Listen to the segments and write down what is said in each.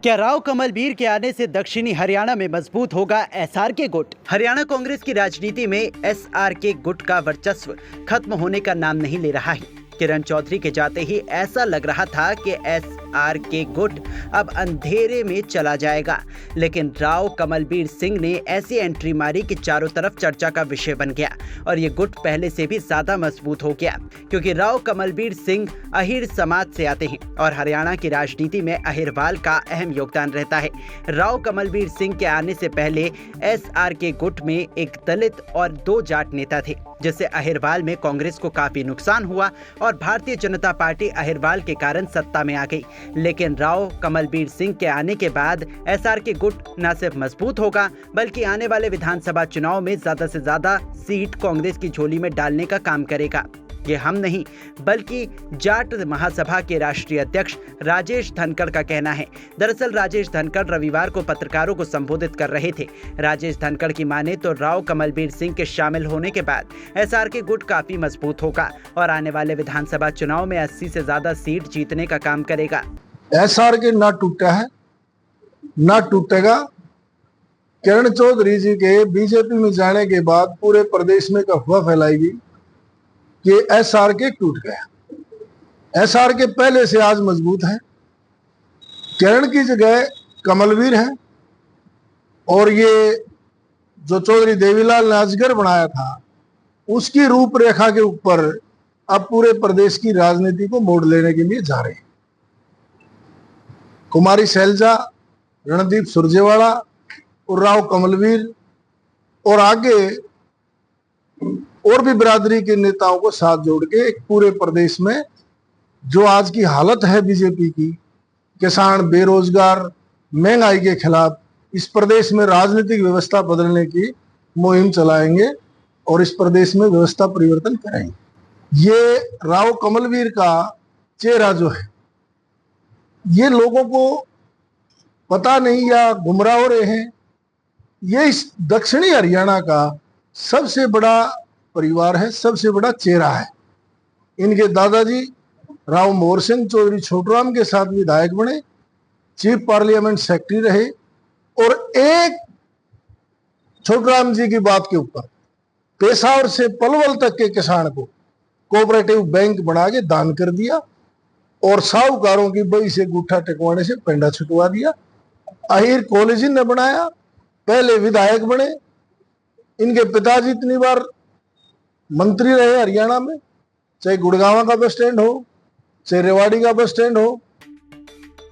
क्या राव कमलवीर के आने से दक्षिणी हरियाणा में मजबूत होगा एसआरके गुट? हरियाणा कांग्रेस की राजनीति में एसआरके गुट का वर्चस्व खत्म होने का नाम नहीं ले रहा है। किरण चौधरी के जाते ही ऐसा लग रहा था कि एसआरके गुट अब अंधेरे में चला जाएगा, लेकिन राव कमलवीर सिंह ने ऐसी एंट्री मारी कि चारों तरफ चर्चा का विषय बन गया और ये गुट पहले से भी ज्यादा मजबूत हो गया, क्योंकि राव कमलवीर सिंह अहिर समाज से आते हैं और हरियाणा की राजनीति में अहिरवाल का अहम योगदान रहता है। राव कमलवीर सिंह के आने से पहले एसआरके गुट में एक दलित और 2 जाट नेता थे, जिससे अहिरवाल में कांग्रेस को काफी नुकसान हुआ और भारतीय जनता पार्टी अहिरवाल के कारण सत्ता में आ गई। लेकिन राव कमलवीर सिंह के आने के बाद एसआरके गुट न सिर्फ मजबूत होगा, बल्कि आने वाले विधानसभा चुनाव में ज्यादा से ज्यादा सीट कांग्रेस की झोली में डालने का काम करेगा। ये हम नहीं, बल्कि जाट महासभा के राष्ट्रीय अध्यक्ष राजेश धनखड़ का कहना है। दरअसल राजेश धनखड़ रविवार को पत्रकारों को संबोधित कर रहे थे। राजेश धनखड़ की माने तो राव कमलवीर सिंह के शामिल होने के बाद एसआरके गुट काफी मजबूत होगा और आने वाले विधानसभा चुनाव में 80 से ज्यादा सीट जीतने का काम करेगा। एसआरके ना टूटा है, ना टूटेगा। किरण चौधरी जी के बीजेपी में जाने के बाद पूरे प्रदेश में अफवाह फैलाएगी कि एसआरके टूट गया। एसआरके पहले से आज मजबूत है। किरण की जगह कमलवीर है और ये जो चौधरी देवीलाल ने अजगर बनाया था, उसकी रूपरेखा के ऊपर अब पूरे प्रदेश की राजनीति को मोड़ लेने के लिए जा रहे हैं। कुमारी शैलजा, रणदीप सुरजेवाला और राव कमलवीर और आगे और भी बिरादरी के नेताओं को साथ जोड़ के एक पूरे प्रदेश में जो आज की हालत है बीजेपी की, किसान, बेरोजगार, महंगाई के खिलाफ इस प्रदेश में राजनीतिक व्यवस्था बदलने की मुहिम चलाएंगे और इस प्रदेश में व्यवस्था परिवर्तन करेंगे। ये राव कमलवीर का चेहरा जो है, ये लोगों को पता नहीं या गुमराह हो रहे हैं। ये इस दक्षिणी हरियाणा का सबसे बड़ा परिवार है, सबसे बड़ा चेहरा है। इनके दादाजी राव मोहर सिंह चौधरी छोटूराम के साथ विधायक बने, चीफ पार्लियामेंट सेक्रेटरी रहे और एक छोटूराम जी की बात के ऊपर पेशावर से पलवल तक के किसान को कोऑपरेटिव बैंक बना के दान कर दिया और साहूकारों की बही से गुठा टेकवाने से पेंडा छुटवा दिया। अहिर कॉलेज ने बनाया, पहले विधायक बने। इनके पिताजी इतनी बार मंत्री रहे हरियाणा में, चाहे गुड़गांव का बस स्टैंड हो, चाहे रेवाड़ी का बस स्टैंड हो।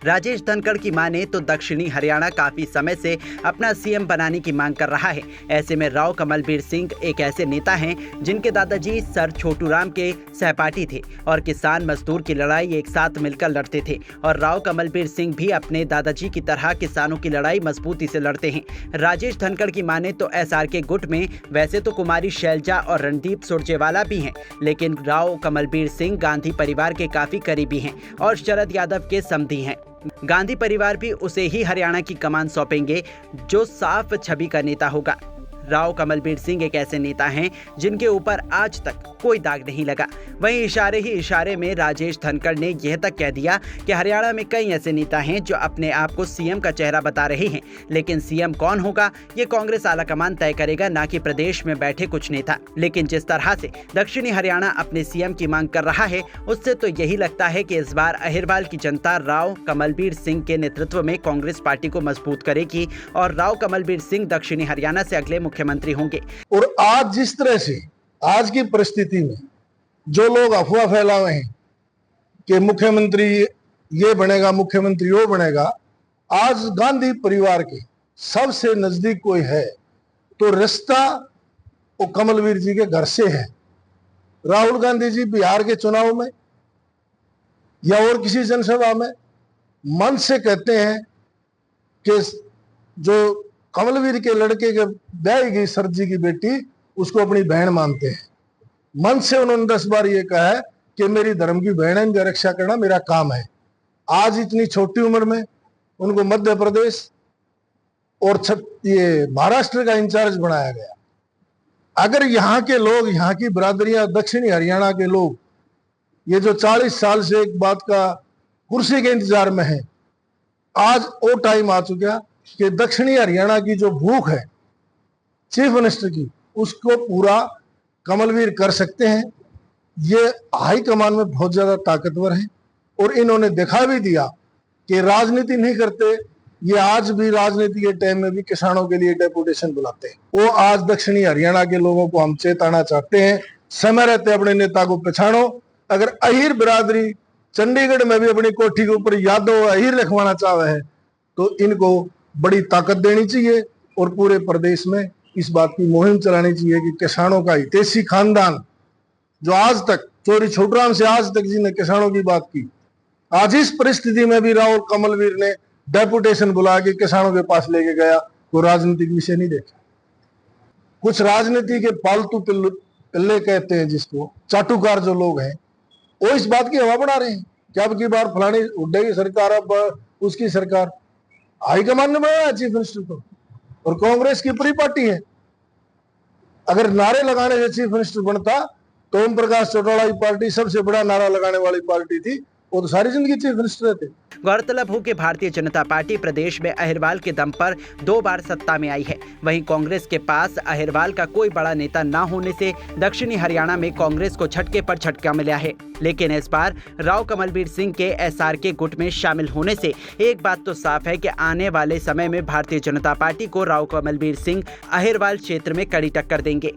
राजेश धनखड़ की माने तो दक्षिणी हरियाणा काफी समय से अपना सीएम बनाने की मांग कर रहा है। ऐसे में राव कमलवीर सिंह एक ऐसे नेता हैं जिनके दादाजी सर छोटूराम के सहपाठी थे और किसान मजदूर की लड़ाई एक साथ मिलकर लड़ते थे और राव कमलवीर सिंह भी अपने दादाजी की तरह किसानों की लड़ाई मजबूती से लड़ते हैं। राजेश धनखड़ की माने तो एसआरके गुट में वैसे तो कुमारी शैलजा और रणदीप सुरजेवाला भी हैं, लेकिन राव कमलवीर सिंह गांधी परिवार के काफी करीबी हैं और शरद यादव के समधी हैं। गांधी परिवार भी उसे ही हरियाणा की कमान सौंपेंगे जो साफ छवि का नेता होगा। राव कमलवीर सिंह एक ऐसे नेता हैं जिनके ऊपर आज तक कोई दाग नहीं लगा। वहीं इशारे ही इशारे में राजेश धनखड़ ने यह तक कह दिया कि हरियाणा में कई ऐसे नेता हैं जो अपने आप को सीएम का चेहरा बता रहे हैं, लेकिन सीएम कौन होगा ये कांग्रेस आलाकमान तय करेगा, ना कि प्रदेश में बैठे कुछ नेता। लेकिन जिस तरह से दक्षिणी हरियाणा अपने सीएम की मांग कर रहा है, उससे तो यही लगता है कि इस बार अहिरवाल की जनता राव कमलवीर सिंह के नेतृत्व में कांग्रेस पार्टी को मजबूत करेगी और राव कमलवीर सिंह दक्षिणी हरियाणा से अगले मुख्यमंत्री होंगे। और आज जिस तरह से आज की परिस्थिति में जो लोग अफवाह फैला हुए हैं कि मुख्यमंत्री ये बनेगा, मुख्यमंत्री वो बनेगा, आज गांधी परिवार के सबसे नजदीक कोई है तो रिश्ता वो कमलवीर जी के घर से है। राहुल गांधी जी बिहार के चुनाव में या और किसी जनसभा में मन से कहते हैं कि जो कमलवीर के लड़के के ब्याही गई सर जी की बेटी, उसको अपनी बहन मानते हैं। मन से उन्होंने 10 बार ये कहा है कि मेरी धर्म की बहन है, इनकी रक्षा करना मेरा काम है। आज इतनी छोटी उम्र में उनको मध्य प्रदेश और ये महाराष्ट्र का इंचार्ज बनाया गया। अगर यहाँ के लोग, यहाँ की बिरादरियां, दक्षिणी हरियाणा के लोग, ये जो 40 साल से एक बात का कुर्सी के इंतजार में है, आज वो टाइम आ चुका कि दक्षिणी हरियाणा की जो भूख है चीफ मिनिस्टर की, उसको पूरा कमलवीर कर सकते हैं। ये हाई कमान में बहुत ज्यादा ताकतवर है और इन्होंने दिखा भी दिया कि राजनीति नहीं करते। ये आज भी राजनीति के टाइम में भी किसानों के लिए डेपुटेशन बुलाते हैं। वो आज दक्षिणी हरियाणा के लोगों को हम चेताना चाहते हैं, समय रहते अपने नेता को पहचानो। अगर अहीर बिरादरी चंडीगढ़ में भी अपनी कोठी के ऊपर यादव अहीर रखवाना चाहे है तो इनको बड़ी ताकत देनी चाहिए और पूरे प्रदेश में इस बात की मुहिम चलानी चाहिए कि किसानों का हितैषी खानदान जो आज तक चोरी छोटराम से आज तक जिन्हें किसानों की बात की, आज इस परिस्थिति में भी राहुल कमलवीर ने डेपुटेशन बुला के किसानों के पास लेके गया। वो राजनीतिक विषय नहीं देखा। कुछ राजनीति के पालतू पिल्ले कहते हैं जिसको, चाटुकार जो लोग हैं, वो इस बात की हवा बढ़ा रहे हैं कि अब की बार फलानी हुड्डे की सरकार, अब उसकी सरकार। हाईकमान ने बनाया चीफ मिनिस्टर को और कांग्रेस की पूरी पार्टी है। अगर नारे लगाने से चीफ मिनिस्टर बनता तो ओम प्रकाश चौटाला की पार्टी सबसे बड़ा नारा लगाने वाली पार्टी थी, वो तो सारी जिंदगी चीफ मिनिस्टर थे। गौरतलब हो कि भारतीय जनता पार्टी प्रदेश में अहिरवाल के दम पर 2 बार सत्ता में आई है। वहीं कांग्रेस के पास अहिरवाल का कोई बड़ा नेता न होने से दक्षिणी हरियाणा में कांग्रेस को झटके पर झटका मिला है। लेकिन इस बार राव कमलवीर सिंह के SRK गुट में शामिल होने से एक बात तो साफ है कि आने वाले समय में भारतीय जनता पार्टी को राव कमलवीर सिंह अहिरवाल क्षेत्र में कड़ी टक्कर देंगे।